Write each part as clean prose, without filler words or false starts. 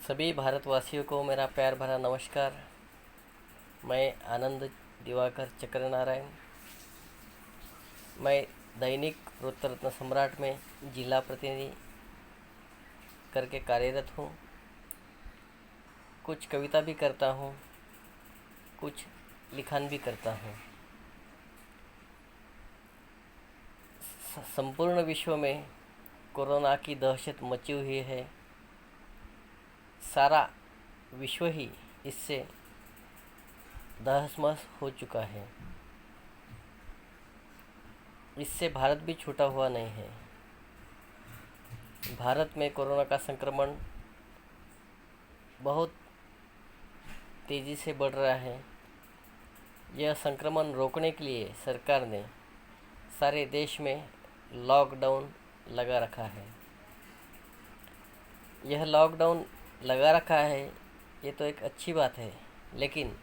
सभी भारतवासियों को मेरा प्यार भरा नमस्कार। मैं आनंद दिवाकर चक्रनारायण। मैं दैनिक वृत्तरत्न सम्राट में जिला प्रतिनिधि करके कार्यरत हूँ। कुछ कविता भी करता हूँ, कुछ लिखन भी करता हूँ। संपूर्ण विश्व में कोरोना की दहशत मची हुई है। सारा विश्व ही इससे तहस-महस हो चुका है। इससे भारत भी छूटा हुआ नहीं है। भारत में कोरोना का संक्रमण बहुत तेज़ी से बढ़ रहा है। यह संक्रमण रोकने के लिए सरकार ने सारे देश में लॉकडाउन लगा रखा है। यह लॉकडाउन लगा रखा है, ये तो एक अच्छी बात है, लेकिन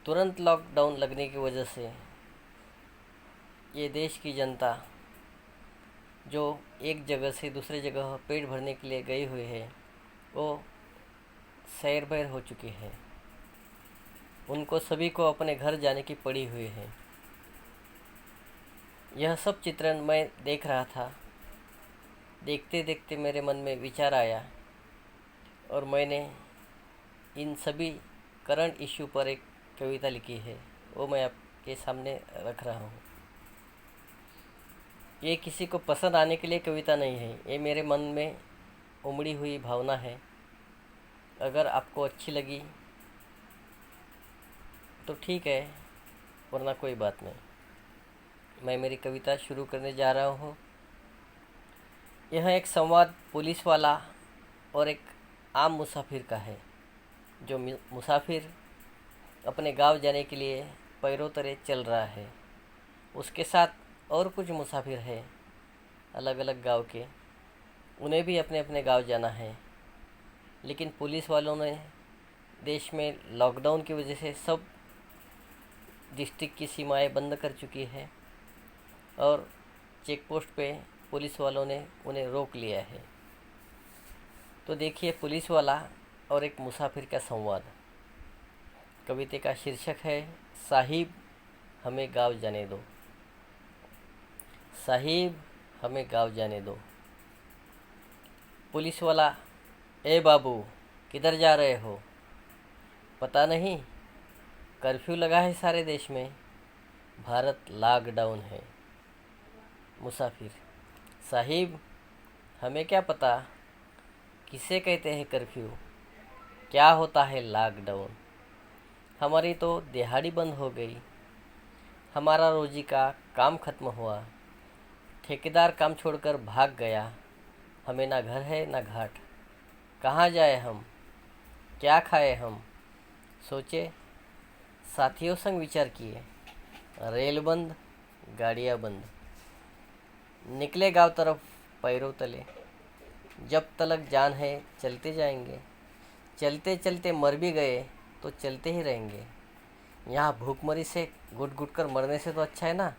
तुरंत लॉकडाउन लगने की वजह से ये देश की जनता जो एक जगह से दूसरे जगह पेट भरने के लिए गई हुई है, वो सैर-बैर हो चुकी है। उनको सभी को अपने घर जाने की पड़ी हुई है। यह सब चित्रण मैं देख रहा था। देखते देखते मेरे मन में विचार आया और मैंने इन सभी करंट इश्यू पर एक कविता लिखी है, वो मैं आपके सामने रख रहा हूँ। ये किसी को पसंद आने के लिए कविता नहीं है, ये मेरे मन में उमड़ी हुई भावना है। अगर आपको अच्छी लगी तो ठीक है, वरना कोई बात नहीं। मैं मेरी कविता शुरू करने जा रहा हूँ। यह एक संवाद पुलिस वाला और एक आम मुसाफिर का है। जो मुसाफिर अपने गांव जाने के लिए पैरों तले चल रहा है, उसके साथ और कुछ मुसाफिर हैं अलग अलग गांव के। उन्हें भी अपने अपने गांव जाना है, लेकिन पुलिस वालों ने देश में लॉकडाउन की वजह से सब डिस्ट्रिक्ट की सीमाएं बंद कर चुकी है और चेक पोस्ट पे पुलिस वालों ने उन्हें रोक लिया है। तो देखिए, पुलिस वाला और एक मुसाफिर का संवाद। कविता का शीर्षक है साहिब हमें गाँव जाने दो। साहिब हमें गाँव जाने दो। पुलिस वाला: ए बाबू, किधर जा रहे हो? पता नहीं, कर्फ्यू लगा है सारे देश में, भारत लॉकडाउन है। मुसाफिर: साहिब, हमें क्या पता, किसे कहते हैं कर्फ्यू, क्या होता है लॉकडाउन। हमारी तो दिहाड़ी बंद हो गई, हमारा रोजी का काम खत्म हुआ, ठेकेदार काम छोड़कर भाग गया, हमें ना घर है ना घाट, कहाँ जाए हम, क्या खाए हम। सोचे, साथियों संग विचार किए, रेल बंद, गाड़ियाँ बंद, निकले गांव तरफ पैरों तले। जब तलक जान है चलते जाएंगे, चलते चलते मर भी गए तो चलते ही रहेंगे। यहाँ भूखमरी से घुट घुट कर मरने से तो अच्छा है ना।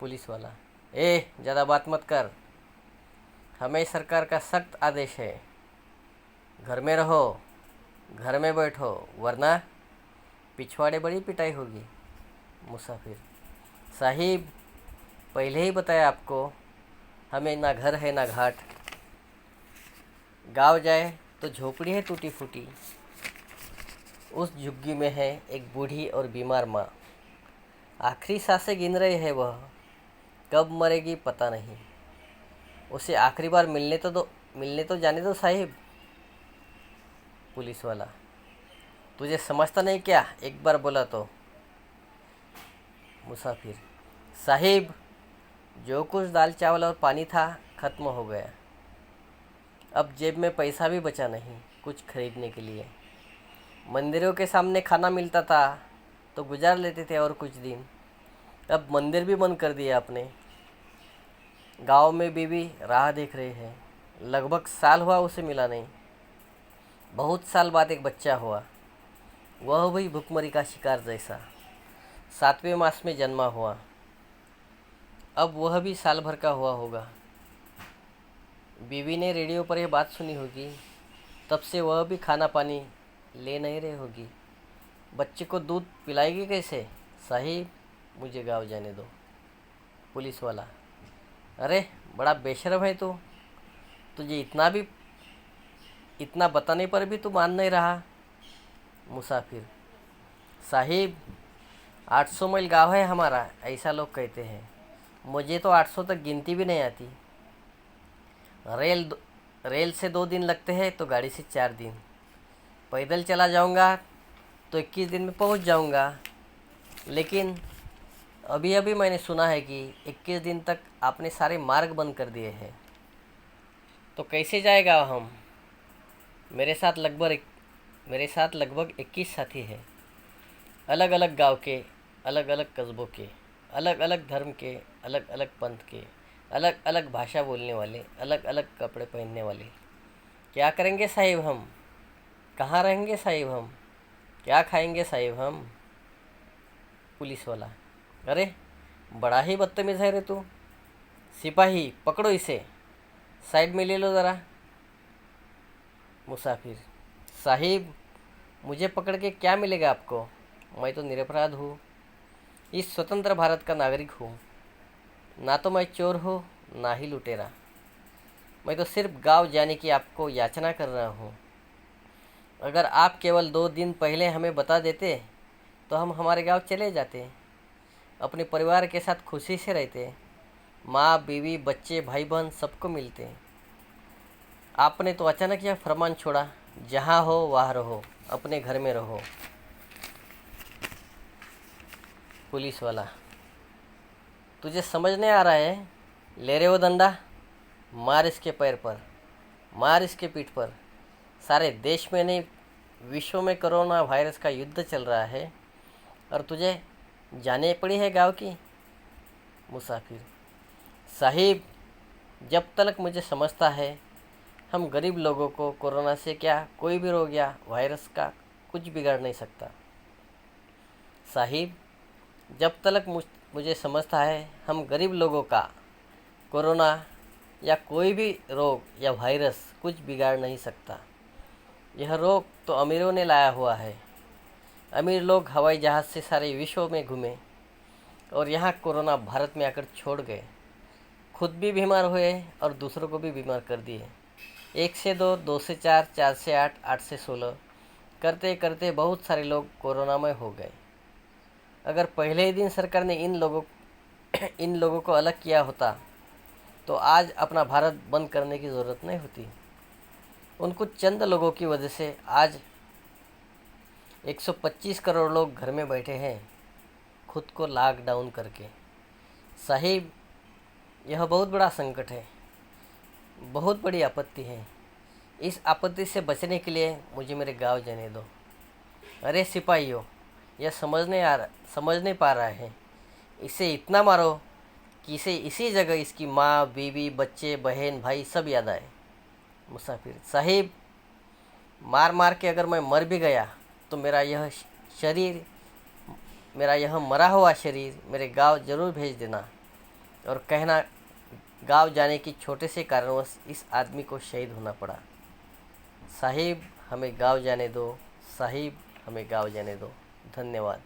पुलिस वाला: ज़्यादा बात मत कर, हमें सरकार का सख्त आदेश है, घर में रहो, घर में बैठो, वरना पिछवाड़े बड़ी पिटाई होगी। मुसाफिर: साहिब, पहले ही बताया आपको, हमें ना घर है ना घाट, गांव जाए तो झोपड़ी है टूटी फूटी, उस झुग्गी में है एक बूढ़ी और बीमार माँ, आखिरी सांसें गिन रही है वह, कब मरेगी पता नहीं, उसे आखिरी बार मिलने तो जाने दो साहिब। पुलिस वाला: तुझे समझता नहीं क्या, एक बार बोला तो। मुसाफिर: साहिब, जो कुछ दाल चावल और पानी था खत्म हो गया, अब जेब में पैसा भी बचा नहीं कुछ खरीदने के लिए। मंदिरों के सामने खाना मिलता था तो गुजार लेते थे और कुछ दिन, अब मंदिर भी बंद कर दिया आपने। गांव में बीवी राह देख रही है, लगभग साल हुआ उसे मिला नहीं, बहुत साल बाद एक बच्चा हुआ, वह भी भूखमरी का शिकार जैसा, 7वें मास में जन्मा हुआ, अब वह भी साल भर का हुआ होगा। बीवी ने रेडियो पर यह बात सुनी होगी तब से वह भी खाना पानी ले नहीं रही होगी। बच्चे को दूध पिलाएगी कैसे? साहिब, मुझे गाँव जाने दो। पुलिस वाला: अरे बड़ा बेशर्म है तू, तुझे इतना बताने पर भी तू मान नहीं रहा। मुसाफिर: साहिब, 800 मील गाँव है हमारा, ऐसा लोग कहते हैं। मुझे तो 800 तक गिनती भी नहीं आती। रेल से 2 दिन लगते हैं तो गाड़ी से 4 दिन। पैदल चला जाऊंगा तो 21 दिन में पहुंच जाऊंगा। लेकिन अभी अभी मैंने सुना है कि 21 दिन तक आपने सारे मार्ग बंद कर दिए हैं, तो कैसे जाएगा हम? मेरे साथ लगभग 21 साथी हैं, अलग अलग गांव के, अलग अलग कस्बों के, अलग अलग धर्म के, अलग अलग पंथ के, अलग अलग भाषा बोलने वाले, अलग अलग कपड़े पहनने वाले। क्या करेंगे साहिब हम? कहाँ रहेंगे साहिब हम? क्या खाएंगे साहिब हम? पुलिस वाला: अरे बड़ा ही बदतमीज़ है रे तू। सिपाही, पकड़ो इसे, साइड में ले लो ज़रा। मुसाफिर: साहिब, मुझे पकड़ के क्या मिलेगा आपको? मैं तो निरपराध हूँ, इस स्वतंत्र भारत का नागरिक हूँ। ना तो मैं चोर हूँ, ना ही लुटेरा। मैं तो सिर्फ गांव जाने की आपको याचना कर रहा हूँ। अगर आप केवल 2 दिन पहले हमें बता देते तो हम हमारे गांव चले जाते, अपने परिवार के साथ खुशी से रहते, माँ, बीवी, बच्चे, भाई बहन सबको मिलते। आपने तो अचानक यह फरमान छोड़ा, जहाँ हो वहाँ रहो, अपने घर में रहो। पुलिस वाला: तुझे समझ नहीं आ रहा है? ले रहे हो डंडा, मार इसके पैर पर, मार इसके पीठ पर। सारे देश में नहीं, विश्व में कोरोना वायरस का युद्ध चल रहा है और तुझे जाने पड़ी है गांव की। मुसाफिर: साहिब, जब तक मुझे समझता है, हम गरीब लोगों को कोरोना से क्या कोई भी रोग या वायरस का कुछ बिगाड़ नहीं सकता। साहिब, जब तक मुझे समझता है, हम गरीब लोगों का कोरोना या कोई भी रोग या वायरस कुछ बिगाड़ नहीं सकता। यह रोग तो अमीरों ने लाया हुआ है। अमीर लोग हवाई जहाज़ से सारे विश्व में घूमे और यहाँ कोरोना भारत में आकर छोड़ गए। खुद भी बीमार हुए और दूसरों को भी बीमार कर दिए। 1 से 2, 2 से 4, 4 से 8, 8 से 16 करते करते बहुत सारे लोग कोरोनामय हो गए। अगर पहले ही दिन सरकार ने इन लोगों को अलग किया होता तो आज अपना भारत बंद करने की ज़रूरत नहीं होती। उन कुछ चंद लोगों की वजह से आज 125 करोड़ लोग घर में बैठे हैं, खुद को लॉकडाउन करके। साहिब, यह बहुत बड़ा संकट है, बहुत बड़ी आपत्ति है। इस आपत्ति से बचने के लिए मुझे मेरे गांव जाने दो। अरे सिपाहियों, यह समझ नहीं पा रहा है। इसे इतना मारो कि इसे इसी जगह इसकी माँ, बीवी, बच्चे, बहन, भाई सब याद आए। मुसाफिर: साहिब, मार मार के अगर मैं मर भी गया तो मेरा यह मरा हुआ शरीर मेरे गांव जरूर भेज देना और कहना, गांव जाने की छोटे से कारणवश इस आदमी को शहीद होना पड़ा। साहिब, हमें गांव जाने दो। साहिब, हमें गांव जाने दो। धन्यवाद।